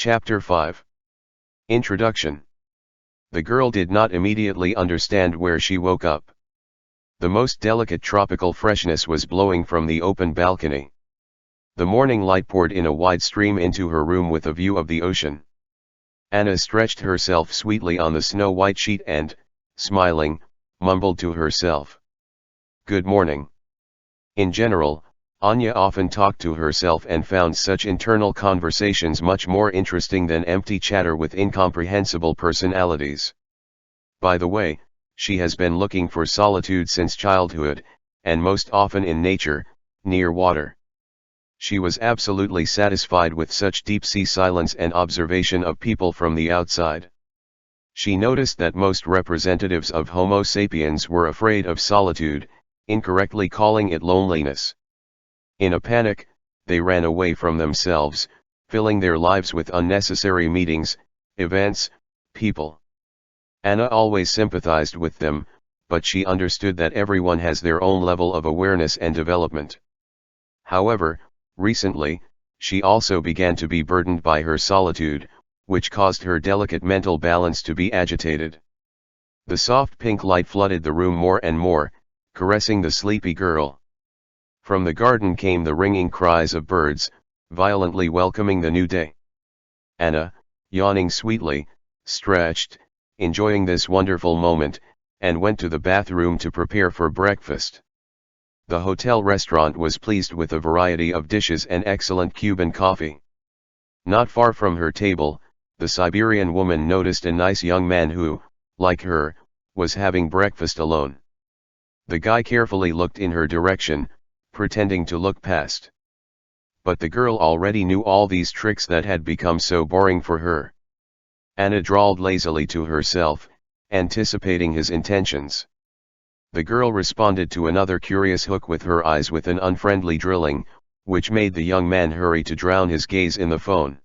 Chapter 5. Introduction. The girl did not immediately understand where she woke up. The most delicate tropical freshness was blowing from the open balcony. The morning light poured in a wide stream into her room with a view of the ocean. Anna stretched herself sweetly on the snow-white sheet and, smiling, mumbled to herself, "Good morning." In general, Anya often talked to herself and found such internal conversations much more interesting than empty chatter with incomprehensible personalities. By the way, she has been looking for solitude since childhood, and most often in nature, near water. She was absolutely satisfied with such deep-sea silence and observation of people from the outside. She noticed that most representatives of Homo sapiens were afraid of solitude, incorrectly calling it loneliness. In a panic, they ran away from themselves, filling their lives with unnecessary meetings, events, people. Anna always sympathized with them, but she understood that everyone has their own level of awareness and development. However, recently, she also began to be burdened by her solitude, which caused her delicate mental balance to be agitated. The soft pink light flooded the room more and more, caressing the sleepy girl. From the garden came the ringing cries of birds, violently welcoming the new day. Anna, yawning sweetly, stretched, enjoying this wonderful moment, and went to the bathroom to prepare for breakfast. The hotel restaurant was pleased with a variety of dishes and excellent Cuban coffee. Not far from her table, the Siberian woman noticed a nice young man who, like her, was having breakfast alone. The guy carefully looked in her direction, pretending to look past. But the girl already knew all these tricks that had become so boring for her. Anna drawled lazily to herself, anticipating his intentions. The girl responded to another curious hook with her eyes with an unfriendly drilling, which made the young man hurry to drown his gaze in the phone.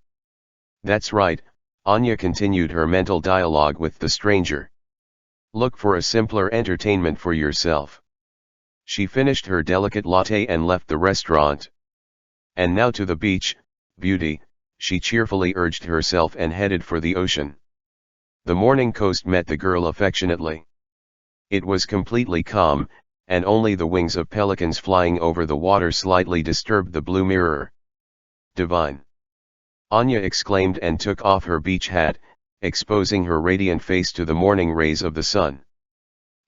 "That's right," Anya continued her mental dialogue with the stranger. "Look for a simpler entertainment for yourself." She finished her delicate latte and left the restaurant. "And now to the beach, beauty," she cheerfully urged herself and headed for the ocean. The morning coast met the girl affectionately. It was completely calm, and only the wings of pelicans flying over the water slightly disturbed the blue mirror. "Divine!" Anya exclaimed and took off her beach hat, exposing her radiant face to the morning rays of the sun.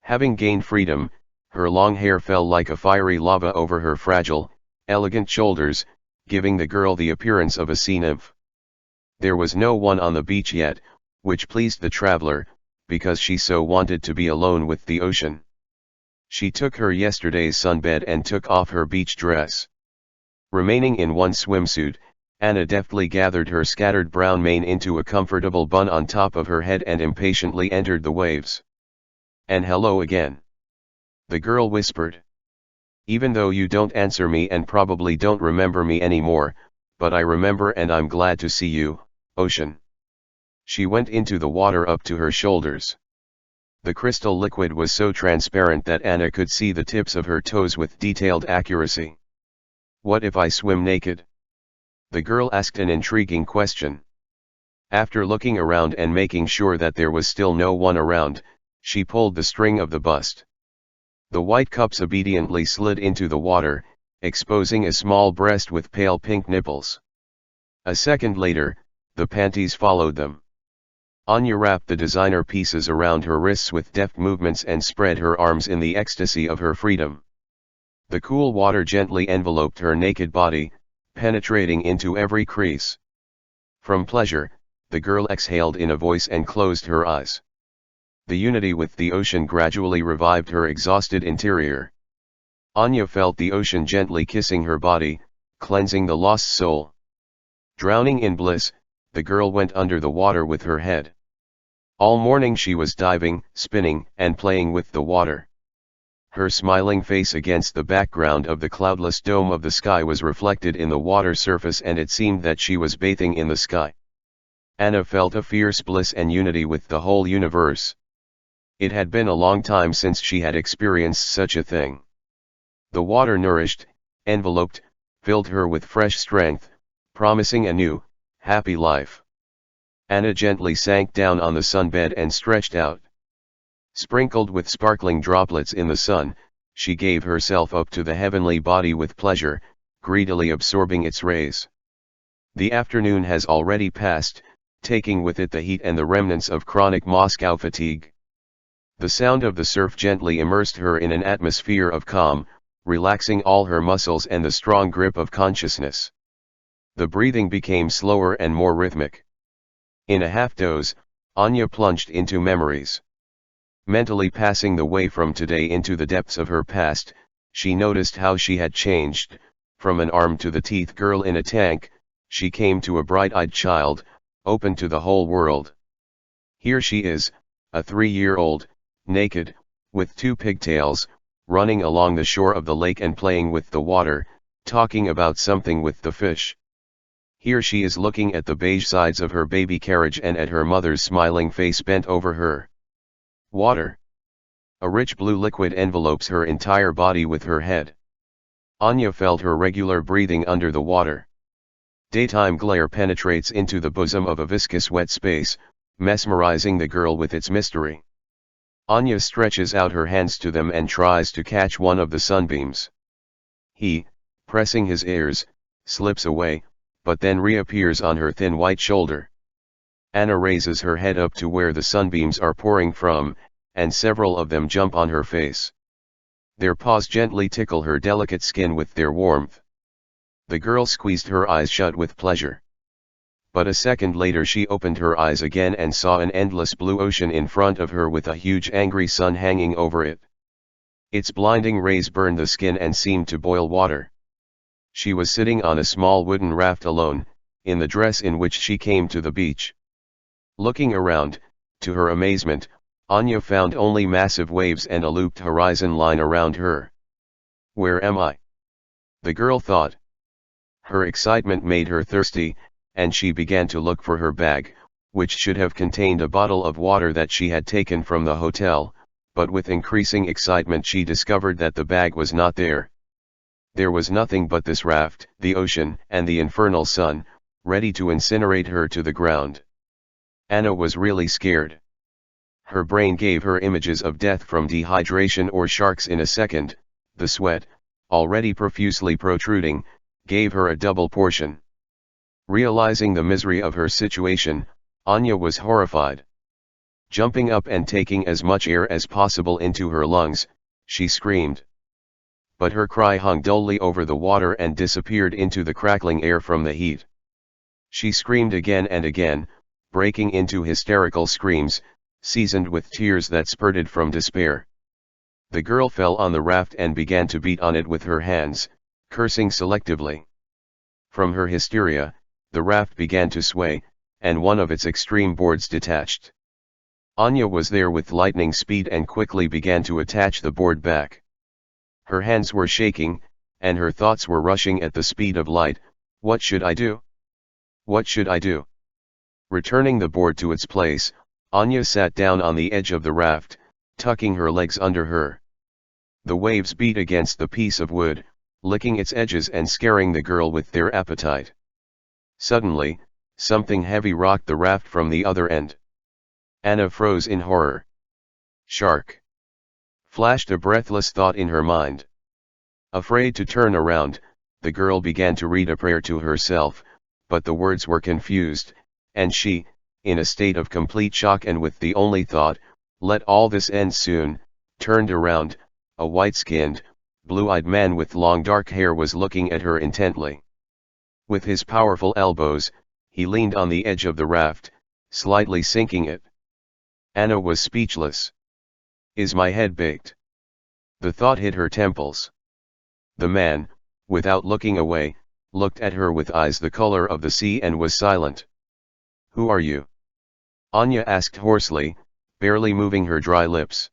Having gained freedom, her long hair fell like a fiery lava over her fragile, elegant shoulders, giving the girl the appearance of a sea nymph. There was no one on the beach yet, which pleased the traveler, because she so wanted to be alone with the ocean. She took her yesterday's sunbed and took off her beach dress. Remaining in one swimsuit, Anna deftly gathered her scattered brown mane into a comfortable bun on top of her head and impatiently entered the waves. "And hello again," the girl whispered. "Even though you don't answer me and probably don't remember me anymore, but I remember and I'm glad to see you, ocean." She went into the water up to her shoulders. The crystal liquid was so transparent that Anna could see the tips of her toes with detailed accuracy. "What if I swim naked?" the girl asked an intriguing question. After looking around and making sure that there was still no one around, she pulled the string of the bust. The white cups obediently slid into the water, exposing a small breast with pale pink nipples. A second later, the panties followed them. Anya wrapped the designer pieces around her wrists with deft movements and spread her arms in the ecstasy of her freedom. The cool water gently enveloped her naked body, penetrating into every crease. From pleasure, the girl exhaled in a voice and closed her eyes. The unity with the ocean gradually revived her exhausted interior. Anya felt the ocean gently kissing her body, cleansing the lost soul. Drowning in bliss, the girl went under the water with her head. All morning she was diving, spinning, and playing with the water. Her smiling face against the background of the cloudless dome of the sky was reflected in the water surface, and it seemed that she was bathing in the sky. Anna felt a fierce bliss and unity with the whole universe. It had been a long time since she had experienced such a thing. The water nourished, enveloped, filled her with fresh strength, promising a new, happy life. Anna gently sank down on the sunbed and stretched out. Sprinkled with sparkling droplets in the sun, she gave herself up to the heavenly body with pleasure, greedily absorbing its rays. The afternoon has already passed, taking with it the heat and the remnants of chronic Moscow fatigue. The sound of the surf gently immersed her in an atmosphere of calm, relaxing all her muscles and the strong grip of consciousness. The breathing became slower and more rhythmic. In a half-doze, Anya plunged into memories. Mentally passing the way from today into the depths of her past, she noticed how she had changed. From an arm-to-the-teeth girl in a tank, she came to a bright-eyed child, open to the whole world. Here she is, a 3-year-old, naked, with 2 pigtails, running along the shore of the lake and playing with the water, talking about something with the fish. Here she is looking at the beige sides of her baby carriage and at her mother's smiling face bent over her. Water. A rich blue liquid envelopes her entire body with her head. Anya felt her regular breathing under the water. Daytime glare penetrates into the bosom of a viscous wet space, mesmerizing the girl with its mystery. Anya stretches out her hands to them and tries to catch one of the sunbeams. He, pressing his ears, slips away, but then reappears on her thin white shoulder. Anna raises her head up to where the sunbeams are pouring from, and several of them jump on her face. Their paws gently tickle her delicate skin with their warmth. The girl squeezed her eyes shut with pleasure. But a second later she opened her eyes again and saw an endless blue ocean in front of her with a huge angry sun hanging over it. Its blinding rays burned the skin and seemed to boil water. She was sitting on a small wooden raft alone, in the dress in which she came to the beach. Looking around, to her amazement, Anya found only massive waves and a looped horizon line around her. Where am I? The girl thought. Her excitement made her thirsty, and she began to look for her bag, which should have contained a bottle of water that she had taken from the hotel, but with increasing excitement she discovered that the bag was not there. There was nothing but this raft, the ocean, and the infernal sun, ready to incinerate her to the ground. Anna was really scared. Her brain gave her images of death from dehydration or sharks in a second. The sweat, already profusely protruding, gave her a double portion. Realizing the misery of her situation, Anya was horrified. Jumping up and taking as much air as possible into her lungs, she screamed. But her cry hung dully over the water and disappeared into the crackling air from the heat. She screamed again and again, breaking into hysterical screams, seasoned with tears that spurted from despair. The girl fell on the raft and began to beat on it with her hands, cursing selectively. From her hysteria, the raft began to sway, and one of its extreme boards detached. Anya was there with lightning speed and quickly began to attach the board back. Her hands were shaking, and her thoughts were rushing at the speed of light. What should I do? What should I do? Returning the board to its place, Anya sat down on the edge of the raft, tucking her legs under her. The waves beat against the piece of wood, licking its edges and scaring the girl with their appetite. Suddenly, something heavy rocked the raft from the other end. Anna froze in horror. Shark! Flashed a breathless thought in her mind. Afraid to turn around, the girl began to read a prayer to herself, but the words were confused, and she, in a state of complete shock and with the only thought, let all this end soon, turned around. A white-skinned, blue-eyed man with long dark hair was looking at her intently. With his powerful elbows, he leaned on the edge of the raft, slightly sinking it. Anna was speechless. Is my head baked? The thought hit her temples. The man, without looking away, looked at her with eyes the color of the sea and was silent. Who are you? Anya asked hoarsely, barely moving her dry lips.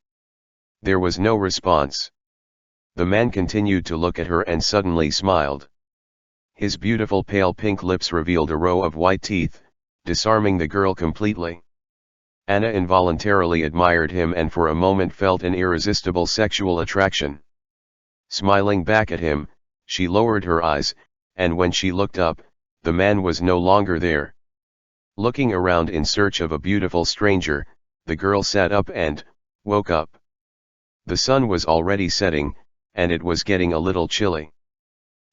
There was no response. The man continued to look at her and suddenly smiled. His beautiful pale pink lips revealed a row of white teeth, disarming the girl completely. Anna involuntarily admired him and for a moment felt an irresistible sexual attraction. Smiling back at him, she lowered her eyes, and when she looked up, the man was no longer there. Looking around in search of a beautiful stranger, the girl sat up and woke up. The sun was already setting, and it was getting a little chilly.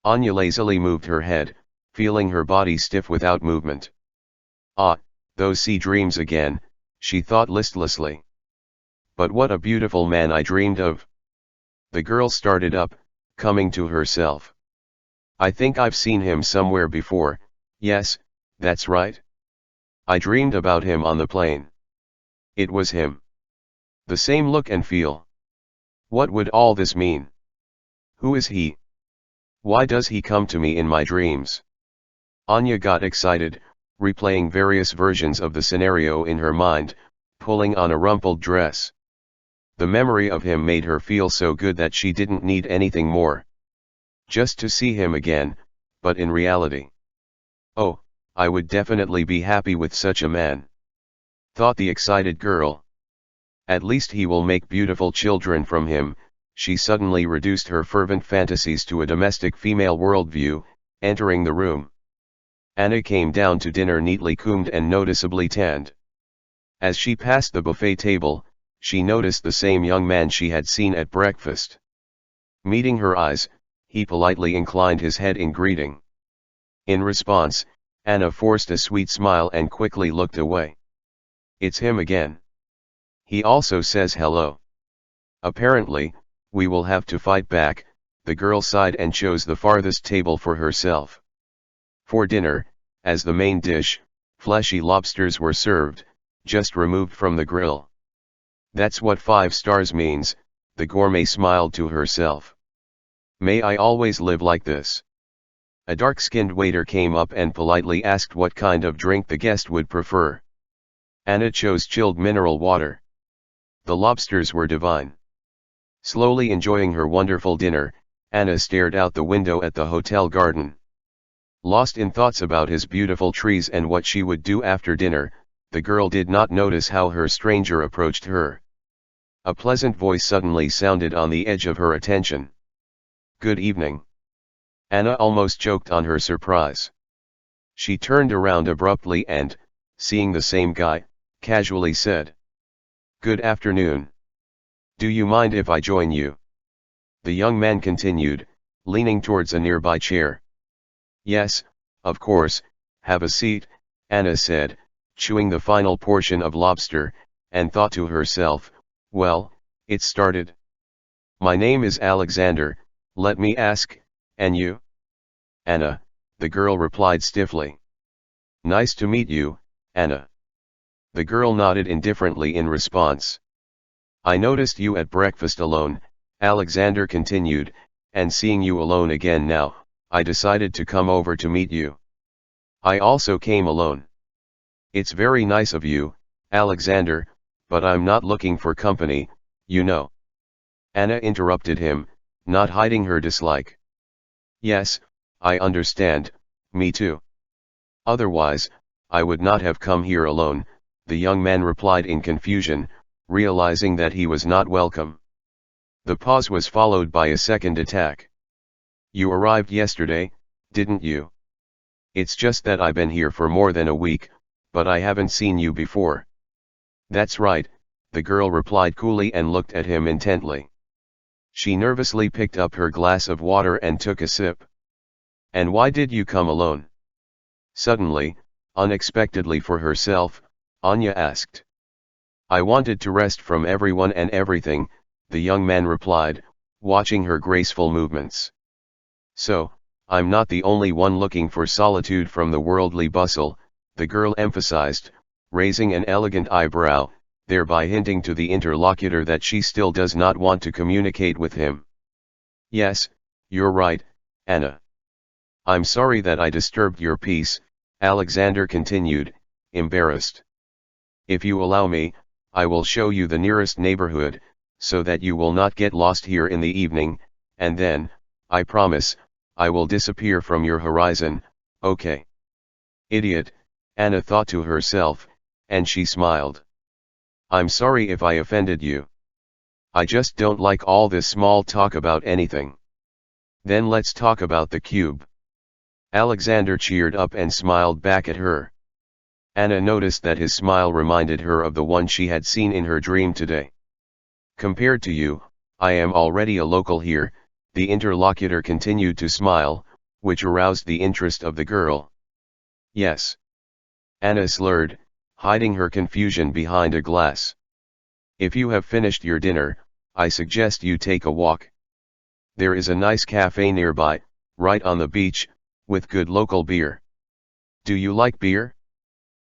Anya lazily moved her head, feeling her body stiff without movement. Ah, those sea dreams again, she thought listlessly. But what a beautiful man I dreamed of. The girl started up, coming to herself. I think I've seen him somewhere before. Yes, that's right. I dreamed about him on the plane. It was him. The same look and feel. What would all this mean? Who is he? Why does he come to me in my dreams? Anya got excited, replaying various versions of the scenario in her mind, pulling on a rumpled dress. The memory of him made her feel so good that she didn't need anything more. Just to see him again, but in reality. Oh, I would definitely be happy with such a man, thought the excited girl. At least he will make beautiful children from him. She suddenly reduced her fervent fantasies to a domestic female worldview, entering the room. Anna came down to dinner neatly combed and noticeably tanned. As she passed the buffet table, she noticed the same young man she had seen at breakfast. Meeting her eyes, he politely inclined his head in greeting. In response, Anna forced a sweet smile and quickly looked away. It's him again. He also says hello. Apparently, we will have to fight back. The girl sighed and chose the farthest table for herself. For dinner, as the main dish, fleshy lobsters were served, just removed from the grill. That's what 5 stars means, the gourmet smiled to herself. May I always live like this? A dark-skinned waiter came up and politely asked what kind of drink the guest would prefer. Anna chose chilled mineral water. The lobsters were divine. Slowly enjoying her wonderful dinner, Anna stared out the window at the hotel garden. Lost in thoughts about his beautiful trees and what she would do after dinner, the girl did not notice how her stranger approached her. A pleasant voice suddenly sounded on the edge of her attention. Good evening. Anna almost choked on her surprise. She turned around abruptly and, seeing the same guy, casually said, Good afternoon. Do you mind if I join you? The young man continued, leaning towards a nearby chair. Yes, of course, have a seat, Anna said, chewing the final portion of lobster, and thought to herself, well, it started. My name is Alexander, let me ask, and you? Anna, the girl replied stiffly. Nice to meet you, Anna. The girl nodded indifferently in response. I noticed you at breakfast alone, Alexander continued, and seeing you alone again now, I decided to come over to meet you. I also came alone. It's very nice of you, Alexander, but I'm not looking for company, you know. Anna interrupted him, not hiding her dislike. Yes, I understand, me too. Otherwise, I would not have come here alone, the young man replied in confusion, realizing that he was not welcome. The pause was followed by a second attack. You arrived yesterday, didn't you? It's just that I've been here for more than a week, but I haven't seen you before. That's right, the girl replied coolly and looked at him intently. She nervously picked up her glass of water and took a sip. And why did you come alone? Suddenly, unexpectedly for herself, Anya asked. I wanted to rest from everyone and everything, the young man replied, watching her graceful movements. So, I'm not the only one looking for solitude from the worldly bustle, the girl emphasized, raising an elegant eyebrow, thereby hinting to the interlocutor that she still does not want to communicate with him. Yes, you're right, Anna. I'm sorry that I disturbed your peace, Alexander continued, embarrassed. If you allow me, I will show you the nearest neighborhood, so that you will not get lost here in the evening, and then, I promise, I will disappear from your horizon, okay? Idiot, Anna thought to herself, and she smiled. I'm sorry if I offended you. I just don't like all this small talk about anything. Then let's talk about the cube. Alexander cheered up and smiled back at her. Anna noticed that his smile reminded her of the one she had seen in her dream today. Compared to you, I am already a local here, the interlocutor continued to smile, which aroused the interest of the girl. Yes. Anna slurred, hiding her confusion behind a glass. If you have finished your dinner, I suggest you take a walk. There is a nice cafe nearby, right on the beach, with good local beer. Do you like beer?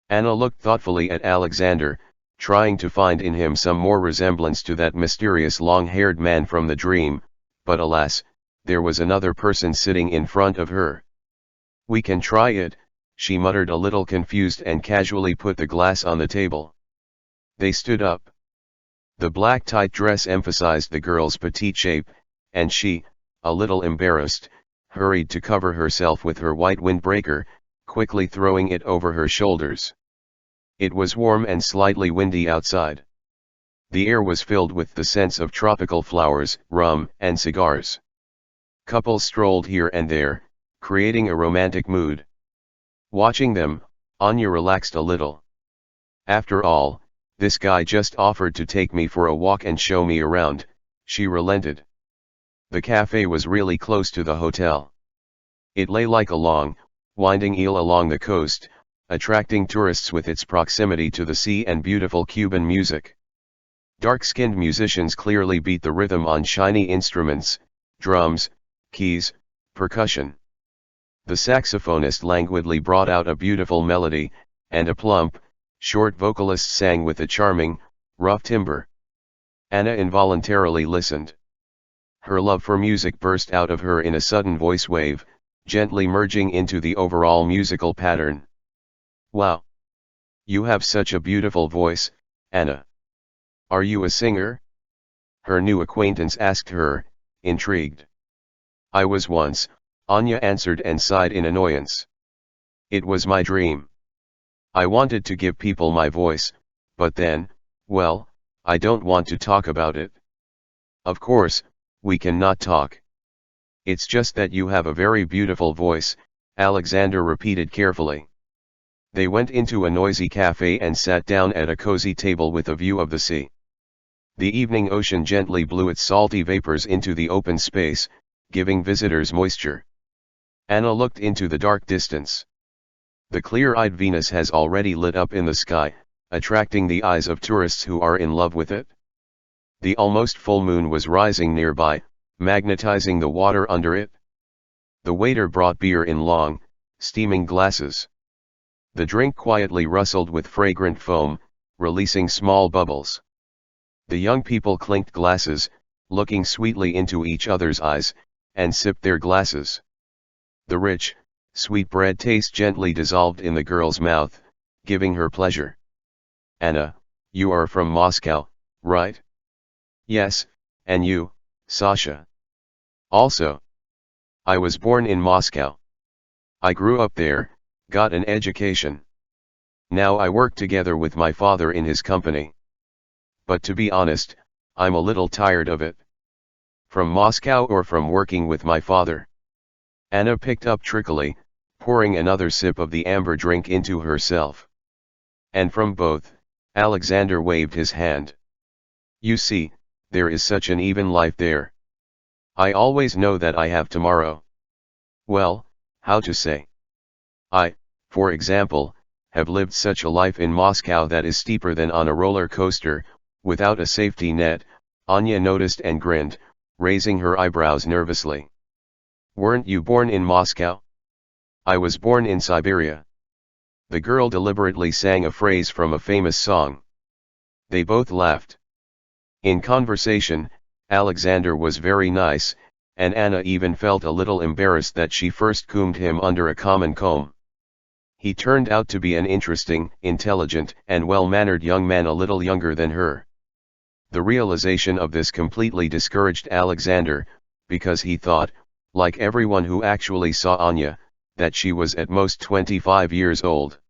Anna looked thoughtfully at Alexander, trying to find in him some more resemblance to that mysterious long-haired man from the dream, but alas, there was another person sitting in front of her. We can try it, she muttered a little confused and casually put the glass on the table. They stood up. The black tight dress emphasized the girl's petite shape, and she, a little embarrassed, hurried to cover herself with her white windbreaker, quickly throwing it over her shoulders. It was warm and slightly windy outside. The air was filled with the scents of tropical flowers, rum, and cigars. Couples strolled here and there, creating a romantic mood. Watching them, Anya relaxed a little. After all, this guy just offered to take me for a walk and show me around, she relented. The cafe was really close to the hotel. It lay like a long, winding eel along the coast, attracting tourists with its proximity to the sea and beautiful Cuban music. Dark-skinned musicians clearly beat the rhythm on shiny instruments, drums, keys, percussion. The saxophonist languidly brought out a beautiful melody, and a plump, short vocalist sang with a charming, rough timbre. Anna involuntarily listened. Her love for music burst out of her in a sudden voice wave, gently merging into the overall musical pattern. Wow! You have such a beautiful voice, Anna. Are you a singer? Her new acquaintance asked her, intrigued. I was once, Anya answered and sighed in annoyance. It was my dream. I wanted to give people my voice, but then, well, I don't want to talk about it. Of course, we cannot talk. It's just that you have a very beautiful voice, Alexander repeated carefully. They went into a noisy cafe and sat down at a cozy table with a view of the sea. The evening ocean gently blew its salty vapors into the open space, giving visitors moisture. Anna looked into the dark distance. The clear-eyed Venus has already lit up in the sky, attracting the eyes of tourists who are in love with it. The almost full moon was rising nearby, magnetizing the water under it. The waiter brought beer in long, steaming glasses. The drink quietly rustled with fragrant foam, releasing small bubbles. The young people clinked glasses, looking sweetly into each other's eyes, and sipped their glasses. The rich, sweet bread taste gently dissolved in the girl's mouth, giving her pleasure. Anna, you are from Moscow, right? Yes, and you, Sasha? Also. I was born in Moscow. I grew up there, got an education. Now I work together with my father in his company. But to be honest, I'm a little tired of it. From Moscow or from working with my father? Anna picked up trickily, pouring another sip of the amber drink into herself. And from both, Alexander waved his hand. You see, there is such an even life there. I always know that I have tomorrow. Well, how to say? I, for example, have lived such a life in Moscow that is steeper than on a roller coaster, without a safety net, Anya noticed and grinned, raising her eyebrows nervously. Weren't you born in Moscow? I was born in Siberia. The girl deliberately sang a phrase from a famous song. They both laughed. In conversation, Alexander was very nice, and Anna even felt a little embarrassed that she first combed him under a common comb. He turned out to be an interesting, intelligent, and well-mannered young man a little younger than her. The realization of this completely discouraged Alexander, because he thought, like everyone who actually saw Anya, that she was at most 25 years old.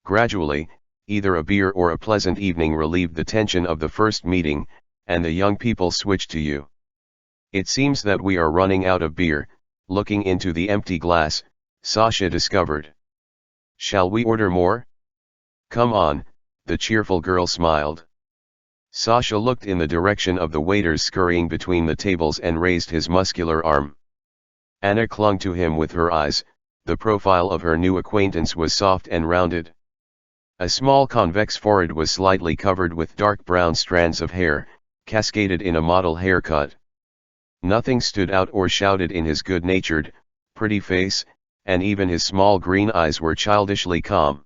Gradually, either a beer or a pleasant evening relieved the tension of the first meeting, and the young people switched to you. It seems that we are running out of beer, looking into the empty glass, Sasha discovered. Shall we order more? Come on, the cheerful girl smiled. Sasha looked in the direction of the waiters scurrying between the tables and raised his muscular arm. Anna clung to him with her eyes. The profile of her new acquaintance was soft and rounded. A small convex forehead was slightly covered with dark brown strands of hair, cascaded in a model haircut. Nothing stood out or shouted in his good-natured, pretty face, and even his small green eyes were childishly calm.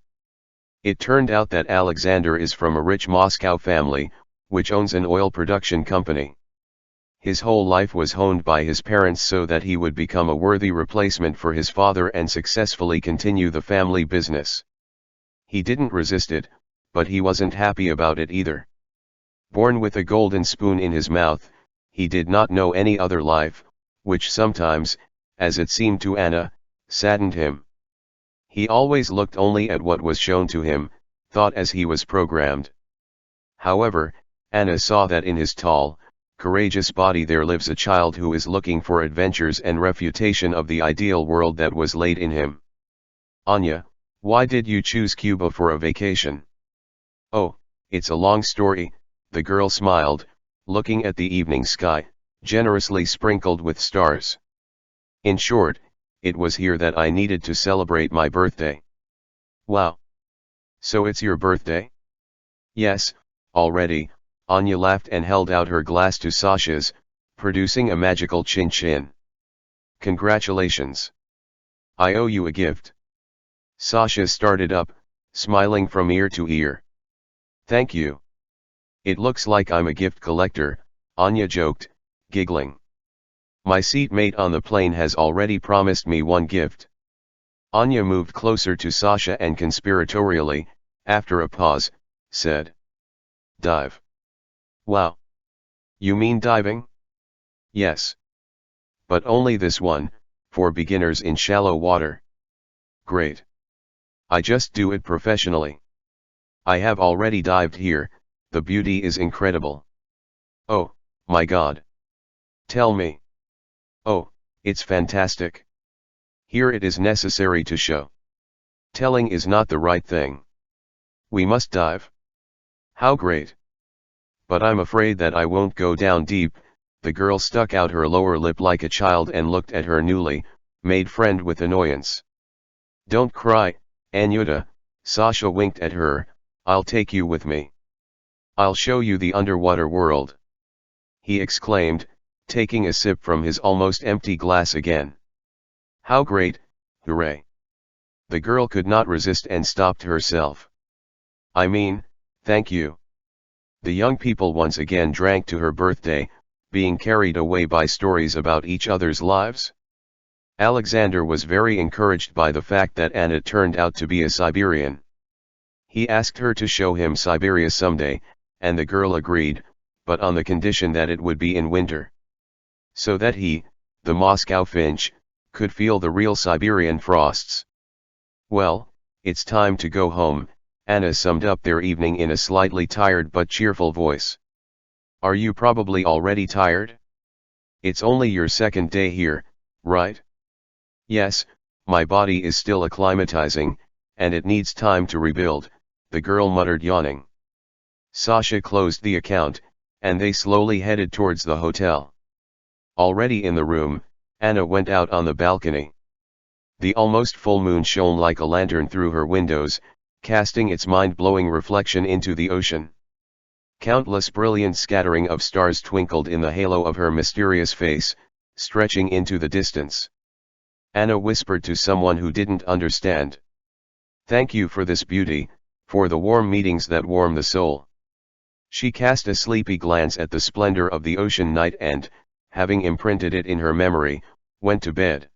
It turned out that Alexander is from a rich Moscow family, which owns an oil production company. His whole life was honed by his parents so that he would become a worthy replacement for his father and successfully continue the family business. He didn't resist it, but he wasn't happy about it either. Born with a golden spoon in his mouth, he did not know any other life, which sometimes, as it seemed to Anna, saddened him. He always looked only at what was shown to him, thought as he was programmed. However, Anna saw that in his tall, courageous body there lives a child who is looking for adventures and refutation of the ideal world that was laid in him. Anya, why did you choose Cuba for a vacation? Oh, it's a long story, the girl smiled, looking at the evening sky, generously sprinkled with stars. In short, it was here that I needed to celebrate my birthday. Wow! So it's your birthday? Yes, already, Anya laughed and held out her glass to Sasha's, producing a magical chin-chin. Congratulations! I owe you a gift. Sasha started up, smiling from ear to ear. Thank you. It looks like I'm a gift collector, Anya joked, giggling. My seatmate on the plane has already promised me one gift. Anya moved closer to Sasha and conspiratorially, after a pause, said. Dive. Wow. You mean diving? Yes. But only this one, for beginners in shallow water. Great. I just do it professionally. I have already dived here, the beauty is incredible. Oh, my God. Tell me. Oh, it's fantastic. Here it is necessary to show. Telling is not the right thing. We must dive. How great. But I'm afraid that I won't go down deep. The girl stuck out her lower lip like a child and looked at her newly made friend with annoyance. Don't cry, Anyuta, Sasha winked at her, I'll take you with me. I'll show you the underwater world. He exclaimed, taking a sip from his almost empty glass again. How great, hooray. The girl could not resist and stopped herself. I mean, thank you. The young people once again drank to her birthday, being carried away by stories about each other's lives. Alexander was very encouraged by the fact that Anna turned out to be a Siberian. He asked her to show him Siberia someday, and the girl agreed, but on the condition that it would be in winter. So that he, the Moscow finch, could feel the real Siberian frosts. Well, it's time to go home, Anna summed up their evening in a slightly tired but cheerful voice. Are you probably already tired? It's only your second day here, right? Yes, my body is still acclimatizing, and it needs time to rebuild, the girl muttered yawning. Sasha closed the account, and they slowly headed towards the hotel. Already in the room, Anna went out on the balcony. The almost full moon shone like a lantern through her windows, casting its mind-blowing reflection into the ocean. Countless brilliant scattering of stars twinkled in the halo of her mysterious face, stretching into the distance. Anna whispered to someone who didn't understand. Thank you for this beauty, for the warm meetings that warm the soul. She cast a sleepy glance at the splendor of the ocean night and, having imprinted it in her memory, went to bed.